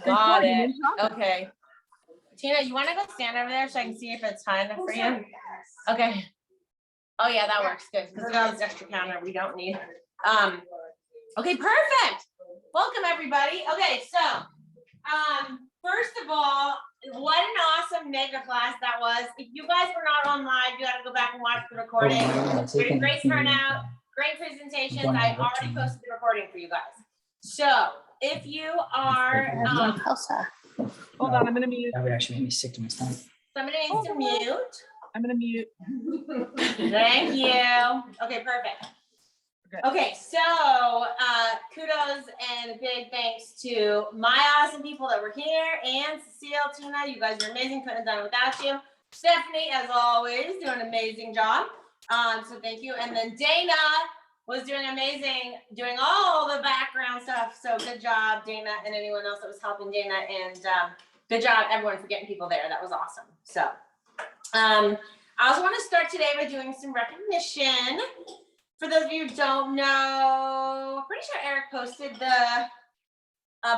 Got it. Okay. Tina, you want to go stand over there so I can see if it's high enough for you? Okay. Oh yeah, that works good because we got this extra counter we don't need. Okay, perfect. Welcome everybody. Okay, so first of all, what an awesome mega class that was. If you guys were not on live, you got to go back and watch the recording. We had a great turnout, great presentations. I already posted the recording for you guys. So if you are hold on, I'm gonna mute. That would actually make me sick to my stomach. Somebody needs to mute. I'm gonna mute. Thank you. Okay, perfect. Okay, so kudos and big thanks to my awesome people that were here, and Cecile, Tina, you guys are amazing. Couldn't have done it without you. Stephanie, as always, doing an amazing job. So thank you. And then Dana was doing amazing, doing all the background stuff. So good job, Dana, and anyone else that was helping Dana. And good job, everyone, for getting people there. That was awesome. So I also want to start today by doing some recognition. For those of you who don't know, pretty sure Eric posted the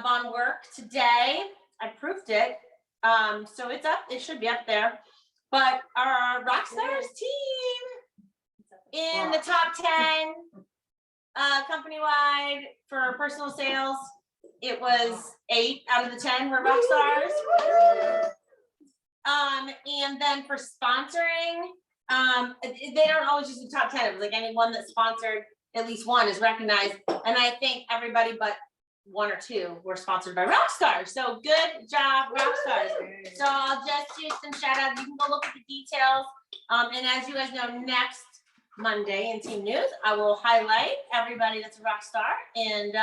bond work today. I proofed it. So it's up, it should be up there. But our Rockstars team in the top 10 company-wide for personal sales, it was 8 out of the 10 were Rockstars. And then for sponsoring, they don't always just do top 10. It was like anyone that sponsored at least one is recognized. And I think everybody but 1 or 2 were sponsored by Rockstars. So good job, Rockstars. So I'll just do some shout outs. You can go look at the details. And as you guys know, next Monday in Team News, I will highlight everybody that's a Rockstar. And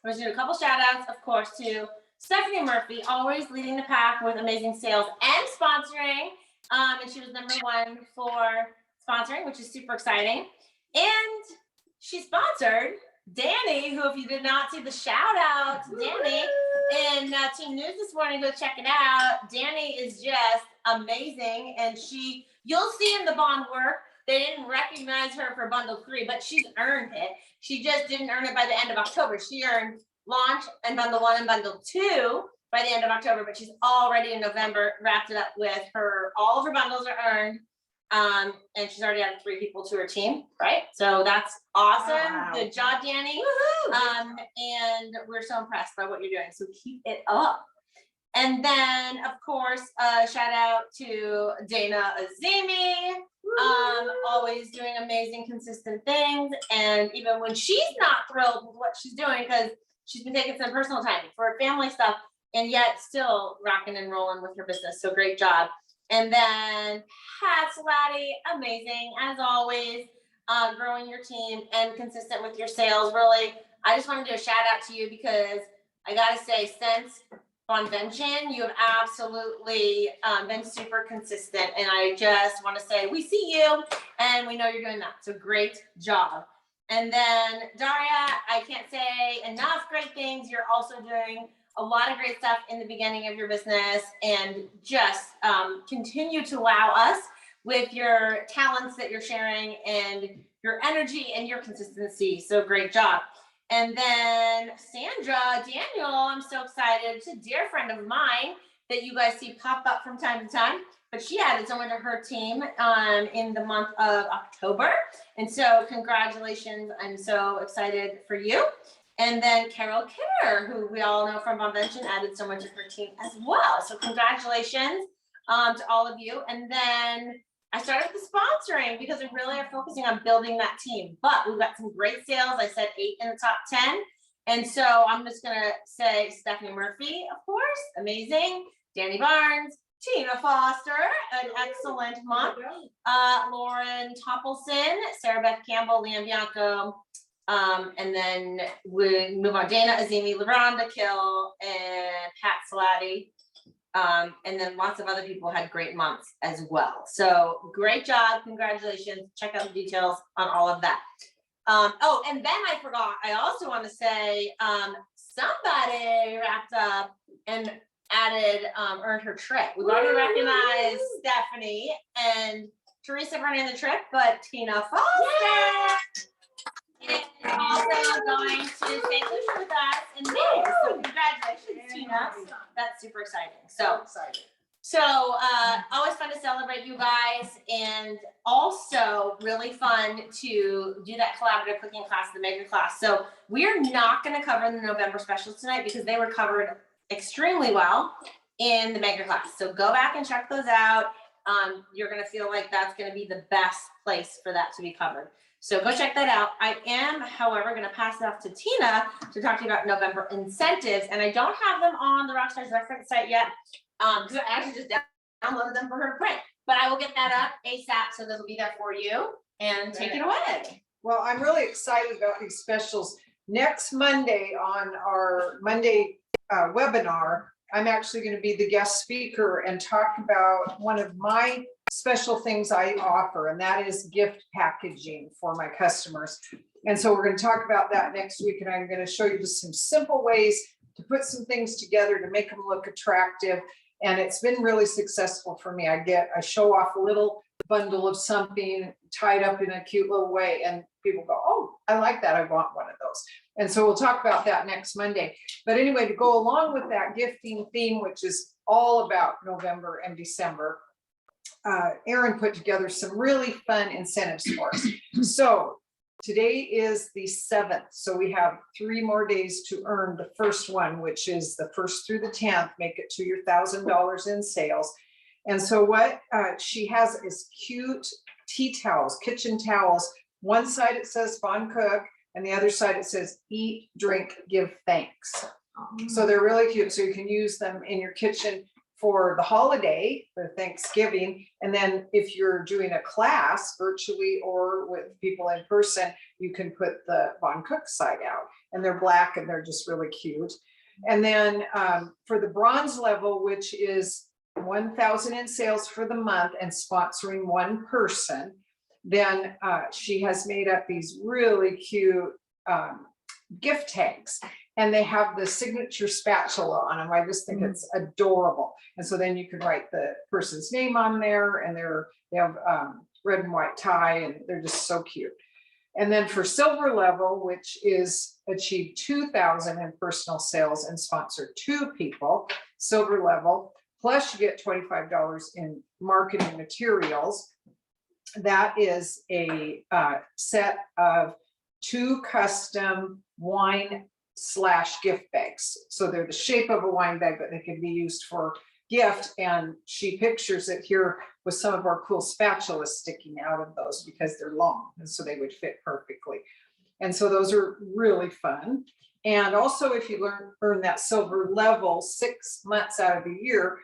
we're gonna do a couple shout outs, of course, to Stephanie Murphy, always leading the pack with amazing sales and sponsoring. And she was #1 for sponsoring, which is super exciting. And she sponsored Danny, who, if you did not see the shout out to Danny in Team News this morning, go check it out. Danny is just amazing. And you'll see in the bond work, they didn't recognize her for bundle 3, but she's earned it. She just didn't earn it by the end of October. She earned launch and bundle 1 and bundle 2 by the end of October, but she's already in November wrapped it up with all of her bundles are earned. And she's already added 3 people to her team, right? So that's awesome. Wow. Good job, Danny. And we're so impressed by what you're doing. So keep it up. And then, of course, shout out to Dana Azimi, always doing amazing, consistent things. And even when she's not thrilled with what she's doing, because she's been taking some personal time for her family stuff, and yet still rocking and rolling with her business. So great job. And then Pat Salati, amazing as always, growing your team and consistent with your sales. Really, I just want to do a shout out to you because I gotta say, since Bonvention, you have absolutely been super consistent. And I just want to say, we see you and we know you're doing that. So great job. And then Daria, I can't say enough great things. You're also doing a lot of great stuff in the beginning of your business and just continue to wow us with your talents that you're sharing and your energy and your consistency. So great job. And then Sandra, Daniel, I'm so excited. It's a dear friend of mine that you guys see pop up from time to time, but she added someone to her team in the month of October. And so congratulations. I'm so excited for you. And then Carol Kidder, who we all know from Bonvention, added someone to her team as well. So congratulations to all of you. And then I started with the sponsoring because we really are focusing on building that team. But we've got some great sales. I said 8 in the top 10. And so I'm just going to say Stephanie Murphy, of course, amazing. Danny Barnes, Tina Foster, an excellent month. Lauren Toppelson, Sarah Beth Campbell, Liam Bianco. And then we move on. Dana Azimi, LaRonda Kill, and Pat Salati. And then lots of other people had great months as well. So great job. Congratulations. Check out the details on all of that. Oh, and then I forgot. I also want to say somebody wrapped up and added, earned her trip. We've already recognized Stephanie and Teresa running the trip, but Tina Foster. is also going to St. Lucia with us in May. So congratulations, Tina. That's super exciting. So always fun to celebrate you guys, and also really fun to do that collaborative cooking class, the mega class. So we're not going to cover the November specials tonight because they were covered extremely well in the mega class. So go back and check those out. You're going to feel like that's going to be the best place for that to be covered. So go check that out. I am, however, going to pass it off to Tina to talk to you about November incentives, and I don't have them on the Rockstars reference site yet. Because I actually just downloaded them for her to print, but I will get that up ASAP, so those will be there for you, and take it away. Well, I'm really excited about these specials. Next Monday on our Monday webinar, I'm actually going to be the guest speaker and talk about one of my special things I offer, and that is gift packaging for my customers. And so we're going to talk about that next week, and I'm going to show you just some simple ways to put some things together to make them look attractive. And it's been really successful for me. I show off a little bundle of something tied up in a cute little way, and people go, oh, I like that. I want one of those. And so we'll talk about that next Monday. But anyway, to go along with that gifting theme, which is all about November and December, Erin put together some really fun incentives for us. So today is the 7th, so we have 3 more days to earn the first one, which is the 1st through the 10th. Make it to your $1,000 in sales. And so what she has is cute tea towels, kitchen towels. One side it says Bon Cook, and the other side it says Eat, Drink, Give Thanks. So they're really cute. So you can use them in your kitchen for the holiday, for Thanksgiving. And then if you're doing a class virtually or with people in person, you can put the Bon Cook side out, and they're black and they're just really cute. And then for the bronze level, which is 1,000 in sales for the month and sponsoring one person, then she has made up these really cute gift tags. And they have the signature spatula on them. I just think it's adorable. And so then you can write the person's name on there, and they have red and white tie, and they're just so cute. And then for silver level, which is achieve 2,000 in personal sales and sponsor 2 people, silver level, plus you get $25 in marketing materials. That is a set of 2 custom wine / gift bags. So they're the shape of a wine bag, but they can be used for gift. And she pictures it here with some of our cool spatulas sticking out of those because they're long, and so they would fit perfectly. And so those are really fun. And also, if you earn that silver level 6 months out of the year,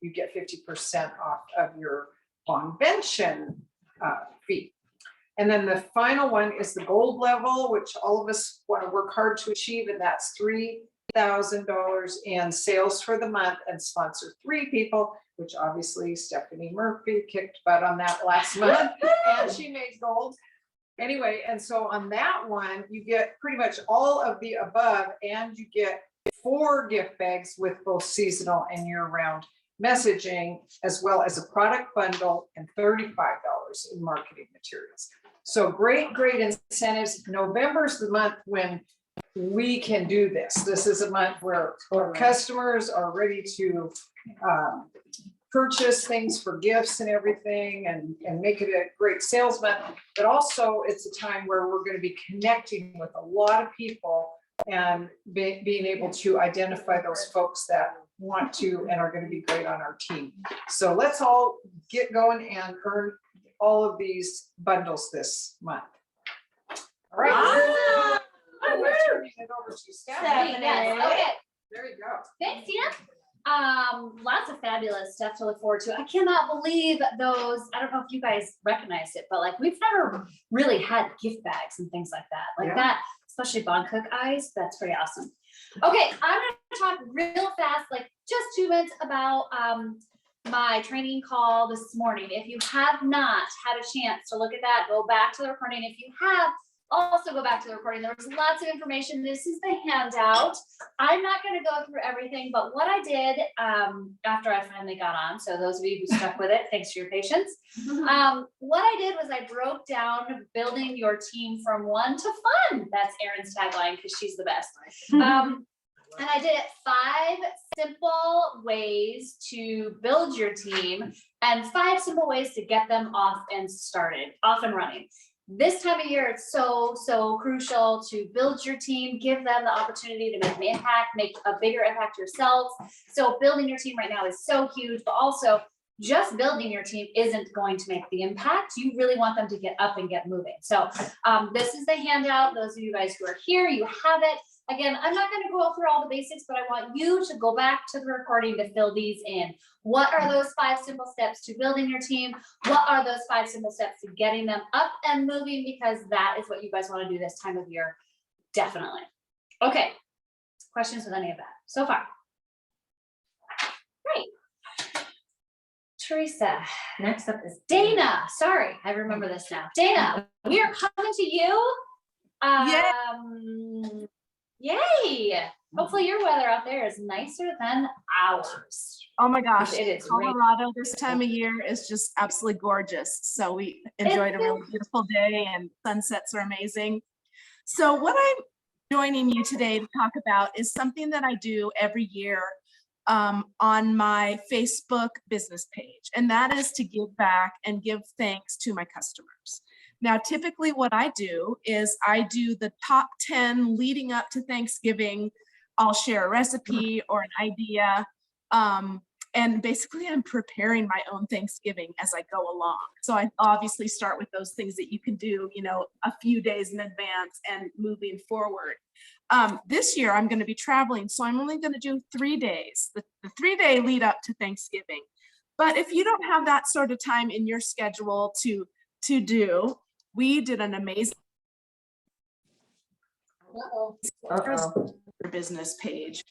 you get 50% off of your Bonvention fee. And then the final one is the gold level, which all of us want to work hard to achieve, and that's $3,000 in sales for the month and sponsor 3 people, which obviously Stephanie Murphy kicked butt on that last month, and she made gold. Anyway, and so on that one, you get pretty much all of the above, and you get 4 gift bags with both seasonal and year-round messaging, as well as a product bundle and $35 in marketing materials. So great incentives. November is the month when we can do this. This is a month where our customers are ready to purchase things for gifts and everything, and make it a great sales month. But also it's a time where we're going to be connecting with a lot of people and being able to identify those folks that want to and are going to be great on our team. So let's all get going and earn all of these bundles this month. All right. Awesome. I'm turning it over to Stephanie. Yes, okay. There you go. Thanks, Tina. Lots of fabulous stuff to look forward to. I cannot believe those. I don't know if you guys recognized it, but like we've never really had gift bags and things like that. Like Yeah. that, especially Bon Cook eyes. That's pretty awesome. Okay, I'm gonna talk real fast, like just 2 minutes about my training call this morning. If you have not had a chance to look at that, go back to the recording. If you have, also go back to the recording. There was lots of information. This is the handout. I'm not gonna go through everything, but what I did, after I finally got on, so those of you who stuck with it, thanks for your patience. What I did was I broke down building your team from 1 to fun. That's Erin's tagline, because she's the best. And I did 5 simple ways to build your team and 5 simple ways to get them off and running. This time of year, it's so crucial to build your team, give them the opportunity to make an impact, make a bigger impact yourselves. So building your team right now is so huge, but also just building your team isn't going to make the impact. You really want them to get up and get moving. So this is the handout. Those of you guys who are here, you have it. Again, I'm not going to go through all the basics, but I want you to go back to the recording to fill these in. What are those 5 simple steps to building your team? What are those 5 simple steps to getting them up and moving? Because that is what you guys want to do this time of year. Definitely. Okay. Questions with any of that so far? Great. Teresa. Next up is Dana. Sorry, I remember this now. Dana, we are coming to you. Yay! Hopefully your weather out there is nicer than ours. Oh my gosh, It is raining. Colorado this time of year is just absolutely gorgeous. So we enjoyed a really beautiful day and sunsets are amazing. So what I'm joining you today to talk about is something that I do every year on my Facebook business page, and that is to give back and give thanks to my customers. Now, typically what I do is I do the top 10 leading up to Thanksgiving. I'll share a recipe or an idea. And basically I'm preparing my own Thanksgiving as I go along. So I obviously start with those things that you can do, a few days in advance and moving forward. This year I'm going to be traveling, so I'm only going to do 3 days, the 3-day lead up to Thanksgiving. But if you don't have that sort of time in your schedule to do, we did an amazing business page.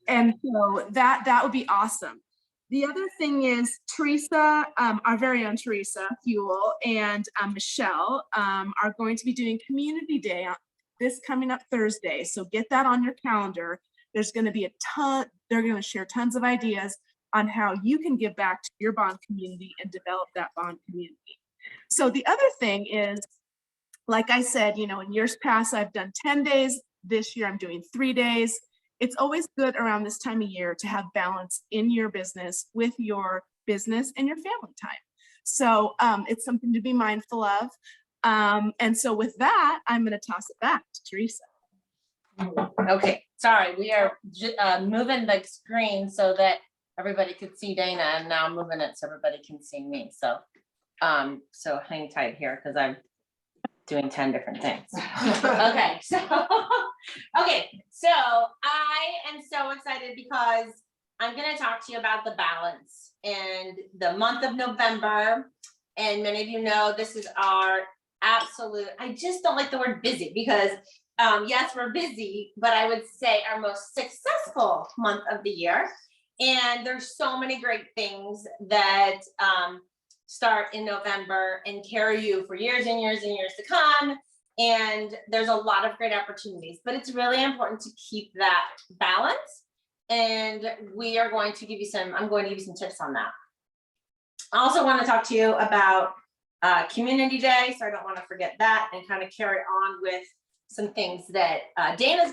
And so that would be awesome. The other thing is Teresa, our very own Teresa Fuel and Michelle are going to be doing Community Day this coming up Thursday. So get that on your calendar. There's going to be they're going to share tons of ideas on how you can give back to your bond community and develop that bond community. So the other thing is, like I said, in years past, I've done 10 days. This year, I'm doing 3 days. It's always good around this time of year to have balance in your business with your business and your family time. So it's something to be mindful of. And so with that, I'm going to toss it back to Teresa. Okay, sorry, we are moving the screen so that everybody could see Dana, and now I'm moving it so everybody can see me. So, so hang tight here because I'm doing 10 different things. Okay, so I am so excited because I'm going to talk to you about the balance and the month of November. And many of you know this is our absolute, I just don't like the word busy because yes, we're busy, but I would say our most successful month of the year. And there's so many great things that start in November and carry you for years and years and years to come. And there's a lot of great opportunities, but it's really important to keep that balance. And we are going to give you I'm going to give you some tips on that. I also want to talk to you about Community Day, so I don't want to forget that, and kind of carry on with some things that Dana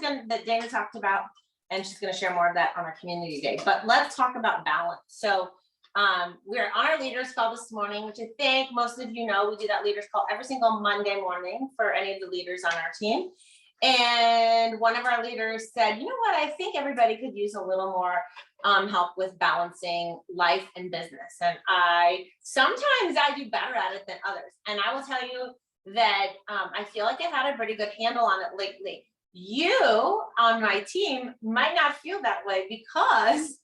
talked about, and she's going to share more of that on our Community Day. But let's talk about balance. So we're on our leaders call this morning, which I think most of you know. We do that leaders call every single Monday morning for any of the leaders on our team. And one of our leaders said, you know what, I think everybody could use a little more help with balancing life and business. And sometimes I do better at it than others. And I will tell you that I feel like I've had a pretty good handle on it lately. You on my team might not feel that way because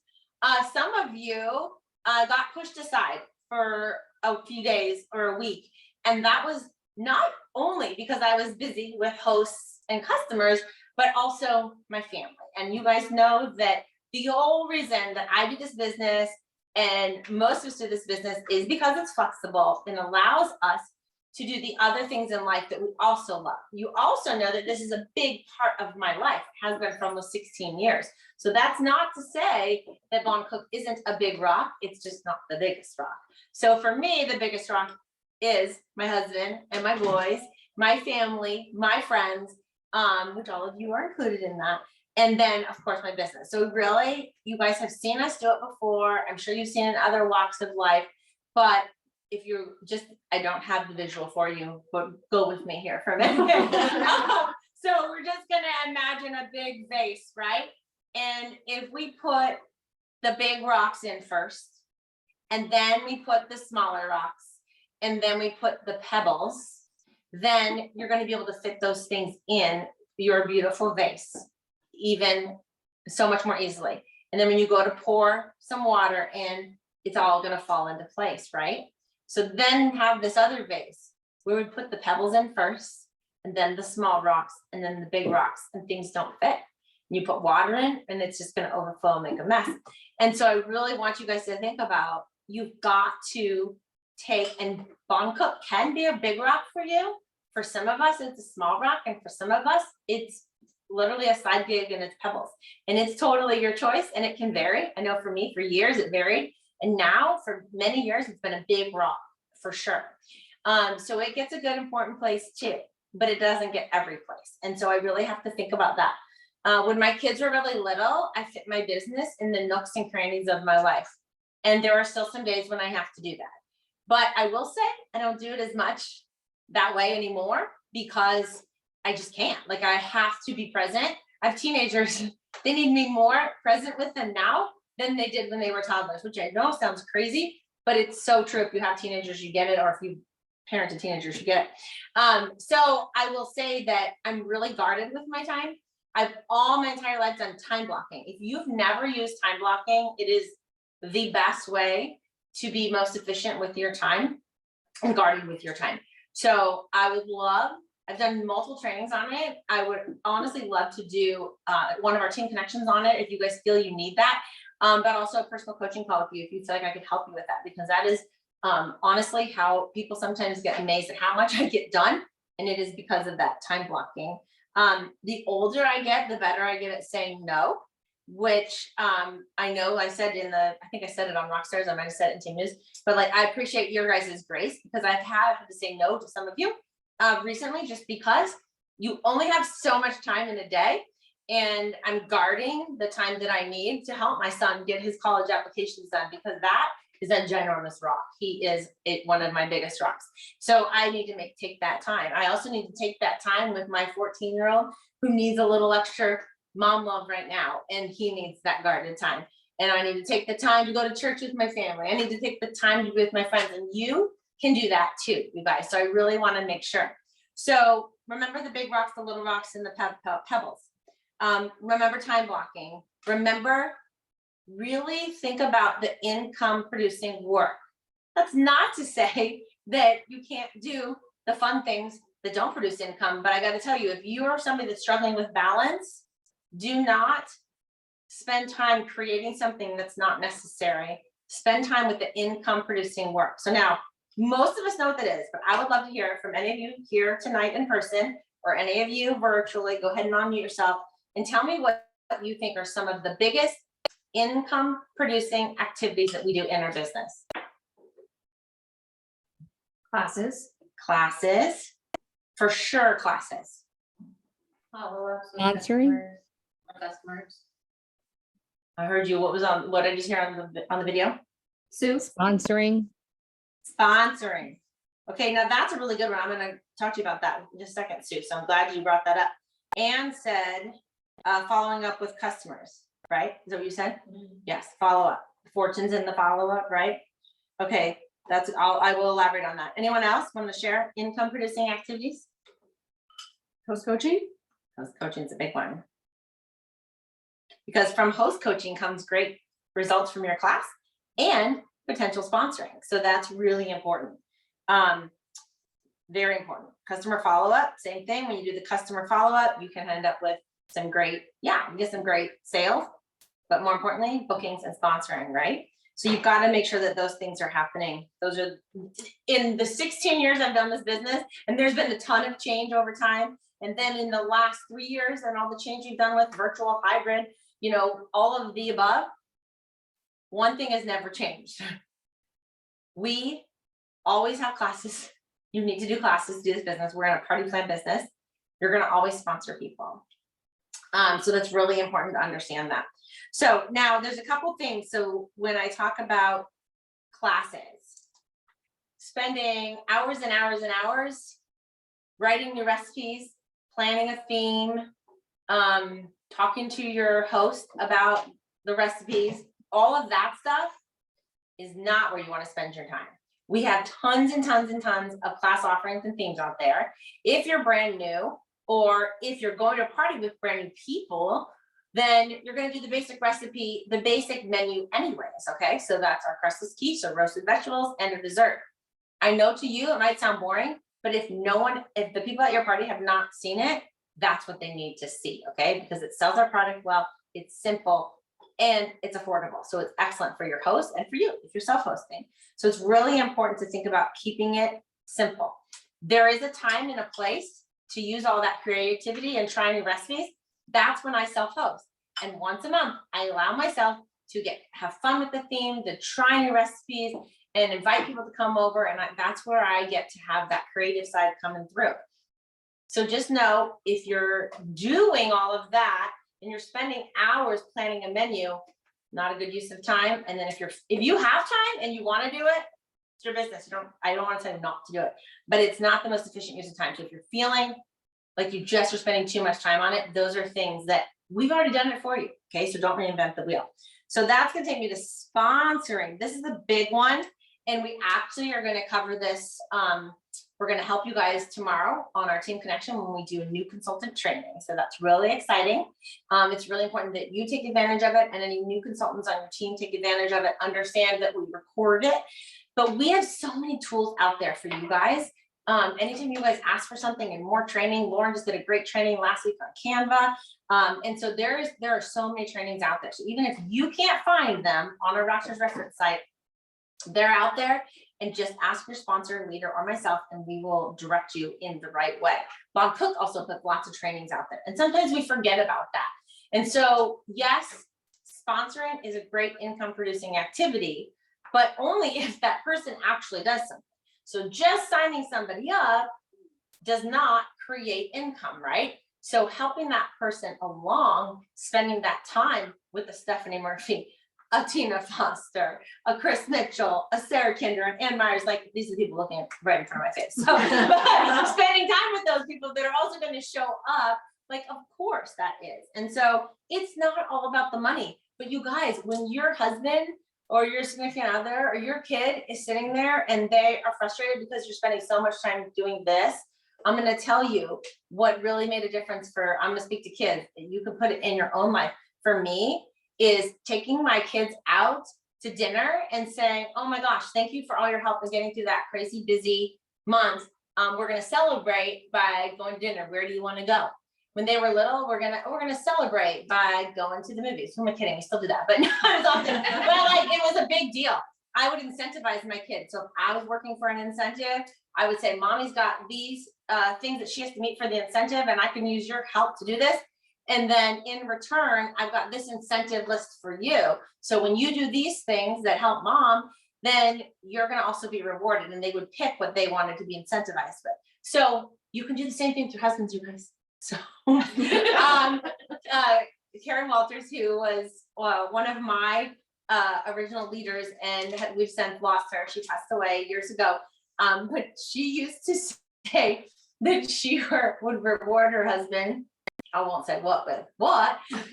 some of you got pushed aside for a few days or a week. And that was not only because I was busy with hosts and customers, but also my family. And you guys know that the whole reason that I do this business and most of us do this business is because it's flexible and allows us to do the other things in life that we also love. You also know that this is a big part of my life, has been for almost 16 years. So that's not to say that Bon Cook isn't a big rock, it's just not the biggest rock. So for me, the biggest rock is my husband and my boys, my family, my friends, which all of you are included in that. And then, of course, my business. So really, you guys have seen us do it before. I'm sure you've seen it in other walks of life, but if you're just, I don't have the visual for you, but go with me here for a minute. So we're just gonna imagine a big vase, right? And if we put the big rocks in first, and then we put the smaller rocks, and then we put the pebbles, then you're gonna be able to fit those things in your beautiful vase, even so much more easily. And then when you go to pour some water in, it's all gonna fall into place, right? So then have this other vase where we put the pebbles in first, and then the small rocks, and then the big rocks, and things don't fit. You put water in and it's just gonna overflow and make a mess. And so I really want you guys to think about, you've got to take, and Bon Cook can be a big rock for you. For some of us, it's a small rock, and for some of us, it's literally a side gig and it's pebbles. And it's totally your choice, and it can vary. I know for me, for years it varied. And now for many years, it's been a big rock for sure. So it gets a good important place too, but it doesn't get every place. And so I really have to think about that. When my kids were really little, I fit my business in the nooks and crannies of my life. And there are still some days when I have to do that. But I will say, I don't do it as much that way anymore because I just can't. Like, I have to be present. I have teenagers, they need me more present with them now than they did when they were toddlers, which I know sounds crazy, but it's so true. If you have teenagers, you get it, or if you parent to teenagers, you get it. So I will say that I'm really guarded with my time. I've all my entire life done time blocking. If you've never used time blocking, it is the best way to be most efficient with your time and guarded with your time. So I would love, I've done multiple trainings on it. I would honestly love to do one of our team connections on it if you guys feel you need that. But also a personal coaching call with you if you feel like I could help you with that, because that is honestly how people sometimes get amazed at how much I get done. And it is because of that time blocking. The older I get, the better I get at saying no, which I know I said I think I said it on Rockstars, I might have said it in Team News, but like, I appreciate your guys' grace, because I've had to say no to some of you recently, just because you only have so much time in a day. And I'm guarding the time that I need to help my son get his college applications done, because that is a ginormous rock. He is one of my biggest rocks. So I need to take that time. I also need to take that time with my 14-year-old who needs a little extra mom love right now. And he needs that guarded time. And I need to take the time to go to church with my family. I need to take the time to be with my friends, and you can do that too, you guys. So I really want to make sure. So remember the big rocks, the little rocks, and the pebbles. Remember time blocking. Remember, really think about the income producing work. That's not to say that you can't do the fun things that don't produce income, but I got to tell you, if you are somebody that's struggling with balance, do not spend time creating something that's not necessary. Spend time with the income producing work. So now, most of us know what that is, but I would love to hear it from any of you here tonight in person, or any of you virtually. Go ahead and unmute yourself and tell me what you think are some of the biggest income producing activities that we do in our business. Classes, for sure, classes. Sponsoring. Customers. I heard you. What did you hear on the video? Sue? Sponsoring. Sponsoring. Okay, now that's a really good one. I'm going to talk to you about that in just a second, Sue. So I'm glad you brought that up. Anne said, following up with customers, right? Is that what you said? Mm-hmm. Yes, follow up. Fortune's in the follow up, right? Okay, I will elaborate on that. Anyone else want to share income producing activities? Host coaching? Host coaching is a big one. Because from host coaching comes great results from your class and potential sponsoring. So that's really important. Very important. Customer follow-up, same thing. When you do the customer follow-up, you can end up with some great, you get some great sales, but more importantly, bookings and sponsoring, right? So you've got to make sure that those things are happening. Those are in the 16 years I've done this business, and there's been a ton of change over time. And then in the last 3 years and all the change you've done with virtual, hybrid, you know, all of the above, one thing has never changed. We always have classes. You need to do classes to do this business. We're in a party plan business. You're going to always sponsor people. So that's really important to understand that. So now there's a couple things. So when I talk about classes, spending hours and hours and hours writing new recipes, planning a theme, talking to your host about the recipes, all of that stuff is not where you want to spend your time. We have tons and tons and tons of class offerings and themes out there. If you're brand new, or if you're going to a party with brand new people, then you're going to do the basic recipe, the basic menu anyways, okay? So that's our crustless quiche, so roasted vegetables and a dessert. I know to you, it might sound boring, but if the people at your party have not seen it, that's what they need to see, okay? Because it sells our product well, it's simple, and it's affordable. So it's excellent for your host and for you if you're self-hosting. So it's really important to think about keeping it simple. There is a time and a place to use all that creativity and try new recipes. That's when I self-host. And once a month, I allow myself to have fun with the theme, to try new recipes and invite people to come over. And that's where I get to have that creative side coming through. So just know, if you're doing all of that and you're spending hours planning a menu, not a good use of time. And then if you have time and you want to do it, it's your business. I don't want to say not to do it, but it's not the most efficient use of time. So if you're feeling like you just are spending too much time on it, those are things that we've already done it for you. Okay, so don't reinvent the wheel. So that's going to take me to sponsoring. This is the big one. And we actually are going to cover this. We're going to help you guys tomorrow on our Team Connection when we do a new consultant training. So that's really exciting. It's really important that you take advantage of it, and any new consultants on your team take advantage of it. Understand that we record it, but we have so many tools out there for you guys. Anytime you guys ask for something and more training, Lauren just did a great training last week on Canva. And so there are so many trainings out there. So even if you can't find them on our Rockstars Restaurant site, they're out there, and just ask your sponsor, leader, or myself, and we will direct you in the right way. Bob Cook also put lots of trainings out there, and sometimes we forget about that. And so, yes, sponsoring is a great income producing activity, but only if that person actually does something. So just signing somebody up does not create income, right? So helping that person along, spending that time with a Stephanie Murphy, a Tina Foster, a Chris Mitchell, a Sarah Kinder, and Ann Myers, like these are the people looking right in front of my face. So but spending time with those people that are also going to show up, like, of course that is. And so it's not all about the money, but you guys, when your husband or your significant other or your kid is sitting there and they are frustrated because you're spending so much time doing this, I'm going to tell you what really made a difference I'm going to speak to kids, and you can put it in your own life. For me, is taking my kids out to dinner and saying, oh my gosh, thank you for all your help in getting through that crazy busy month. We're going to celebrate by going to dinner. Where do you want to go? When they were little, we're gonna celebrate by going to the movies. Who am I kidding? We still do that, but not as often. But like, it was a big deal. I would incentivize my kids. So if I was working for an incentive, I would say, mommy's got these things that she has to meet for the incentive, and I can use your help to do this. And then in return, I've got this incentive list for you. So when you do these things that help mom, then you're going to also be rewarded. And they would pick what they wanted to be incentivized with. So you can do the same thing with your husbands, you guys. So Karen Walters, who was one of my original leaders, and we've since lost her. She passed away years ago. But she used to say that she would reward her husband. I won't say what with what, but every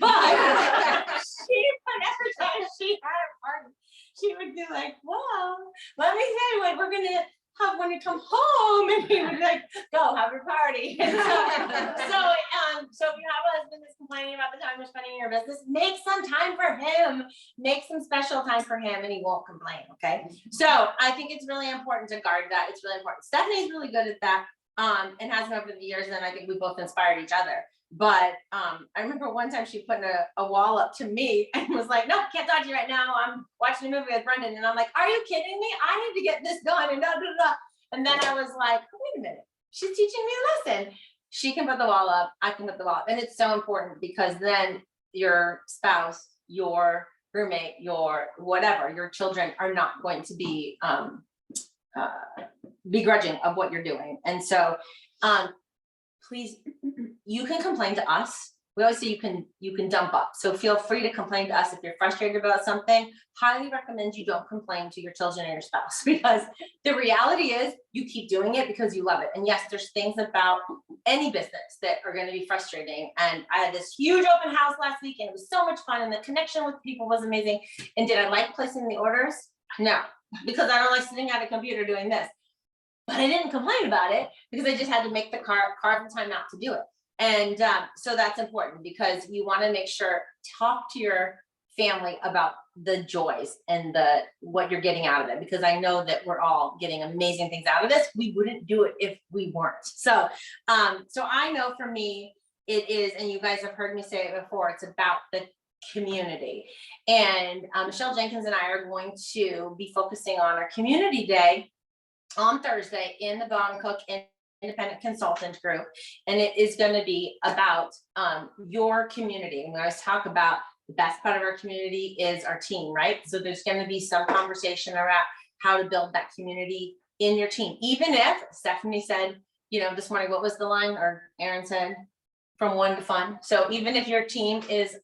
time she had a party, she would be like, well, let me tell you what we're going to have when you come home. And he would be like, go have your party. And so if you have a husband that's complaining about the time you're spending in your business, make some time for him, make some special time for him, and he won't complain. Okay. So I think it's really important to guard that. It's really important. Stephanie's really good at that. And has been over the years. And I think we both inspired each other. But I remember one time she put a wall up to me and was like, no, can't talk to you right now. I'm watching a movie with Brendan. And I'm like, are you kidding me? I need to get this done and da, da, da. And then I was like, wait a minute, she's teaching me a lesson. She can put the wall up, I can put the wall up. And it's so important because then your spouse, your roommate, your whatever, your children are not going to be begrudging of what you're doing. And so please, you can complain to us. We always say you can dump up. So feel free to complain to us if you're frustrated about something. Highly recommend you don't complain to your children or your spouse, because the reality is you keep doing it because you love it. And yes, there's things about any business that are going to be frustrating. And I had this huge open house last week and it was so much fun and the connection with people was amazing. And did I like placing the orders? No, because I don't like sitting at a computer doing this. But I didn't complain about it because I just had to make the carve the time out to do it. And so that's important because you want to make sure, talk to your family about the joys and what you're getting out of it, because I know that we're all getting amazing things out of this. We wouldn't do it if we weren't. So I know for me, it is, and you guys have heard me say it before, it's about the community. And Michelle Jenkins and I are going to be focusing on our community day on Thursday in the Bob Cook Independent Consultant Group. And it is going to be about your community. And we always talk about the best part of our community is our team, right? So there's going to be some conversation around how to build that community in your team. Even if Stephanie said, this morning, what was the line, or Aaron said, from one to fun. So even if your team is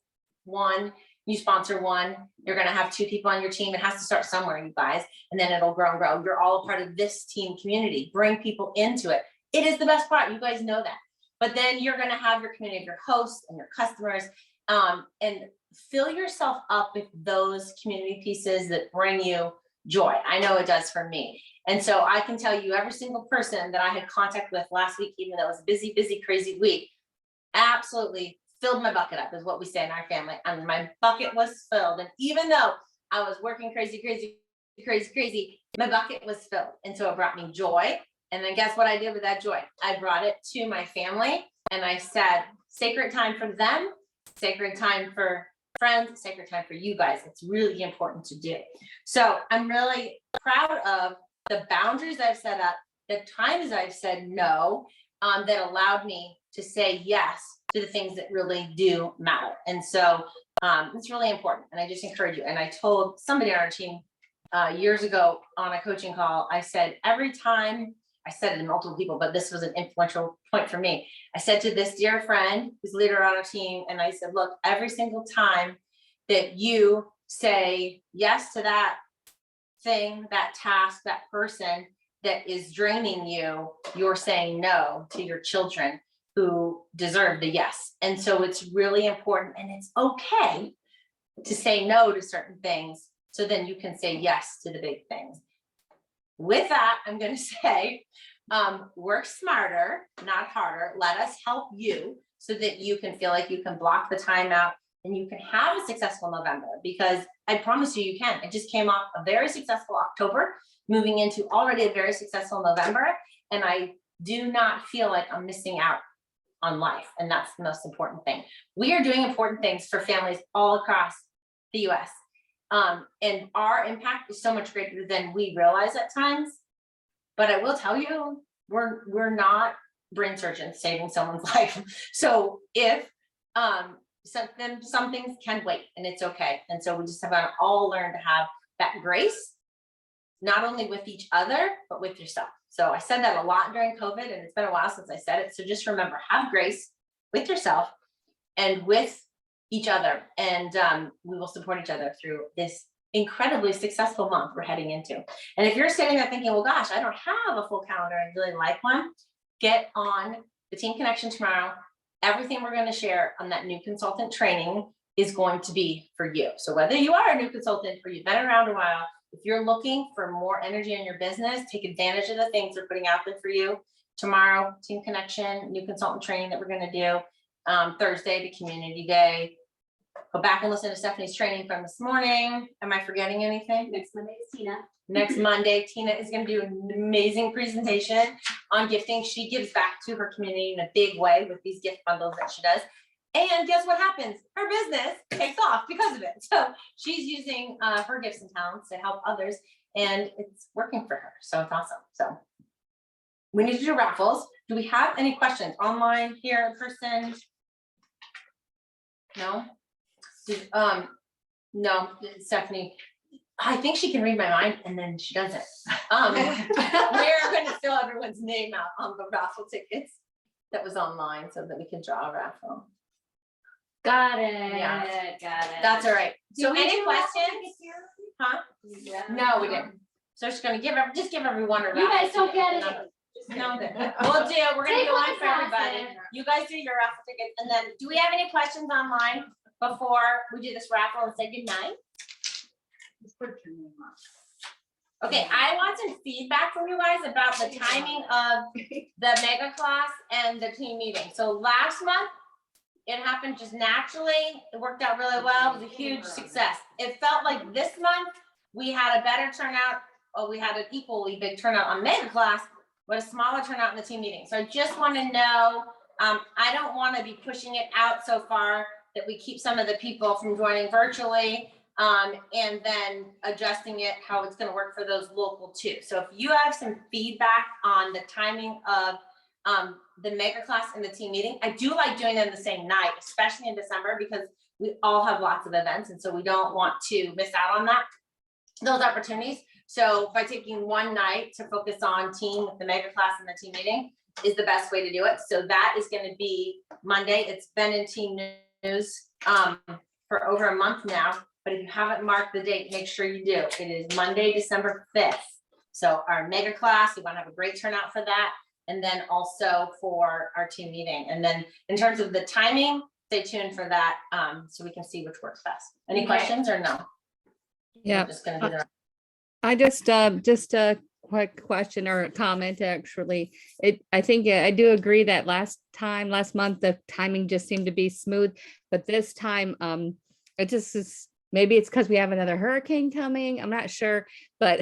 one, you sponsor one, you're going to have 2 people on your team. It has to start somewhere, you guys, and then it'll grow and grow. You're all a part of this team community. Bring people into it. It is the best part. You guys know that. But then you're going to have your community, your hosts and your customers, and fill yourself up with those community pieces that bring you joy. I know it does for me. And so I can tell you, every single person that I had contact with last week, even though it was a busy, busy, crazy week, absolutely filled my bucket up, is what we say in our family. And my bucket was filled. And even though I was working crazy, my bucket was filled. And so it brought me joy. And then guess what I did with that joy? I brought it to my family and I said, sacred time for them, sacred time for friends, sacred time for you guys. It's really important to do. So I'm really proud of the boundaries I've set up, the times I've said no, that allowed me to say yes to the things that really do matter. And so it's really important. And I just encourage you. And I told somebody on our team years ago on a coaching call, I said, every time, I said it to multiple people, but this was an influential point for me. I said to this dear friend who's leader on our team, and I said, look, every single time that you say yes to that thing, that task, that person that is draining you, you're saying no to your children who deserve the yes. And so it's really important, and it's okay to say no to certain things, so then you can say yes to the big things. With that, I'm going to say, work smarter, not harder. Let us help you so that you can feel like you can block the time out and you can have a successful November, because I promise you can. It just came off a very successful October, moving into already a very successful November. And I do not feel like I'm missing out on life. And that's the most important thing. We are doing important things for families all across the US. And our impact is so much greater than we realize at times. But I will tell you, we're not brain surgeons saving someone's life. So if some things can wait, and it's okay. And so we just have to all learn to have that grace, not only with each other, but with yourself. So I said that a lot during COVID, and it's been a while since I said it. So just remember, have grace with yourself and with each other, and we will support each other through this incredibly successful month we're heading into. And if you're sitting there thinking, well, gosh, I don't have a full calendar, I'd really like one, get on the Team Connection tomorrow. Everything we're going to share on that new consultant training is going to be for you. So whether you are a new consultant or you've been around a while, if you're looking for more energy in your business, take advantage of the things we're putting out there for you. Tomorrow, Team Connection, new consultant training that we're going to do. Thursday, the community day. go back and listen to Stephanie's training from this morning. Am I forgetting anything? Next Monday is Tina. Next Monday, Tina is gonna do an amazing presentation on gifting. She gives back to her community in a big way with these gift bundles that she does. And guess what happens? Her business takes off because of it. So she's using her gifts and talents to help others, and it's working for her. So it's awesome. So we need to do raffles. Do we have any questions online here in person? No? No, Stephanie, I think she can read my mind and then she doesn't. We're gonna fill everyone's name out on the raffle tickets that was online so that we can draw a raffle. Got it. Yeah. Got it. That's all right. So Did we any do raffle questions? tickets here? Huh? No, we didn't. So she's gonna just give everyone a raffle. You guys don't ticket get and it. then- No, we're gonna Take do what one the for everybody. class You guys do your raffle tickets, and then, do we have any questions online before we do this raffle and say goodnight? Okay, I want some feedback from you guys about the timing of the mega class and the team meeting. So last month, it happened just naturally. It worked out really well. It was a huge success. It felt like this month, we had a better turnout, or we had an equally big turnout on mega class, but a smaller turnout in the team meeting. So I just want to know, I don't want to be pushing it out so far that we keep some of the people from joining virtually, and then adjusting it, how it's going to work for those local too. So if you have some feedback on the timing of the mega class and the team meeting, I do like doing them the same night, especially in December, because we all have lots of events. And so we don't want to miss out on those opportunities. So by taking one night to focus on team with the mega class and the team meeting is the best way to do it. So that is going to be Monday. It's been in team news for over a month now, but if you haven't marked the date, make sure you do. It is Monday, December 5th. So our mega class, we want to have a great turnout for that. And then also for our team meeting. And then in terms of the timing, stay tuned for that, so we can see which works best. Any Okay. questions or no? Yeah, I'm just gonna do that. I just a quick question or a comment, actually. I think I do agree that last month, the timing just seemed to be smooth, but this time, it just is, maybe it's because we have another hurricane coming, I'm not sure, but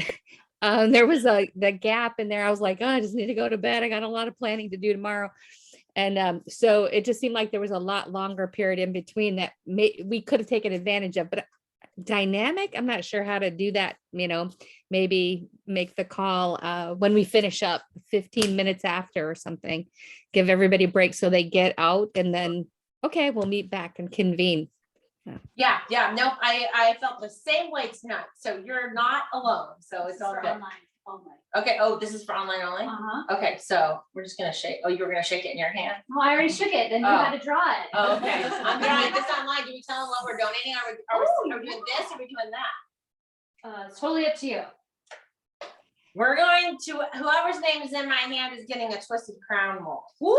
there was the gap in there. I was like, oh, I just need to go to bed. I got a lot of planning to do tomorrow. And so it just seemed like there was a lot longer period in between that we could have taken advantage of, but dynamic, I'm not sure how to do that, maybe make the call when we finish up 15 minutes after or something, give everybody a break so they get out, and then, okay, we'll meet back and convene. Yeah, no, I felt the same way tonight. So you're not alone. So it's all For good. online only. Okay, oh, this is for online only? Uh-huh. Okay, so we're just gonna shake, you were gonna shake it in your hand? Well, I already shook it, then you Oh. had to draw it. Oh, okay. I'm doing this online. Do we tell them what we're donating? Are we doing this? Are we doing that? It's totally up to you. We're going to, whoever's name is in my hand is getting a twisted crown mold. Woo!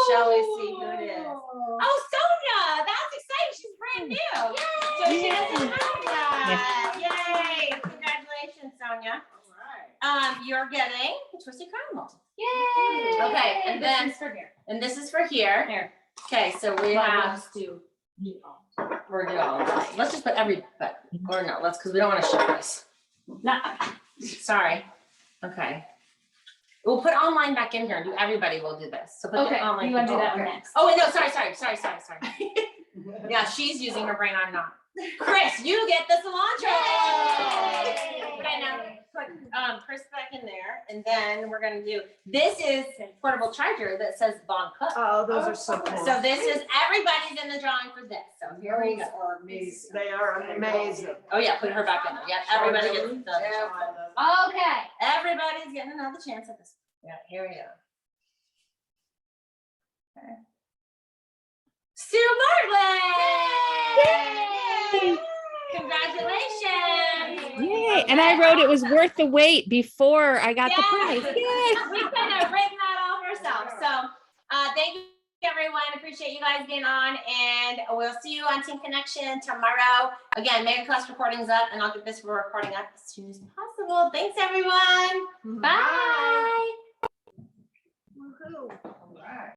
Shall we see who it is? Oh, Sonia, that's exciting. She's brand new. So she doesn't have that. Yay. Congratulations, Sonia. You're getting a twisted crown mold. Yay! Okay, and This then- is for here. And this is for here. Here. Okay, so we have, do. we're doing all of this. Let's just put or no, because we don't want to show this. Sorry. Okay. We'll put online back in here and do, everybody will do this. So put the Okay, online. you wanna do people- that one okay. next? Oh, wait, no, sorry. Yeah, she's using her brain, I'm not. Chris, you get the cilantro. Yay! Okay, now put Chris back in there, and then we're gonna do, this is portable charger that says Bon Cook. Oh, those are so cool. So this is, everybody's in the drawing for this, so here we go. are amazing. They are amazing. Oh yeah, put her back in there, yeah, everybody gets the, Okay. everybody's getting another chance at this. Yeah, here we go. Okay. Sue Bartlett! Yay! Congratulations! Yay, and I wrote it was worth the wait before I got the Yes. prize. Yay! We could have written that all ourselves, so, thank you, everyone, appreciate you guys being on, and we'll see you on Team Connection tomorrow. Again, Mega Class recording's up, and I'll get this recording up as soon as possible. Thanks, everyone. Bye.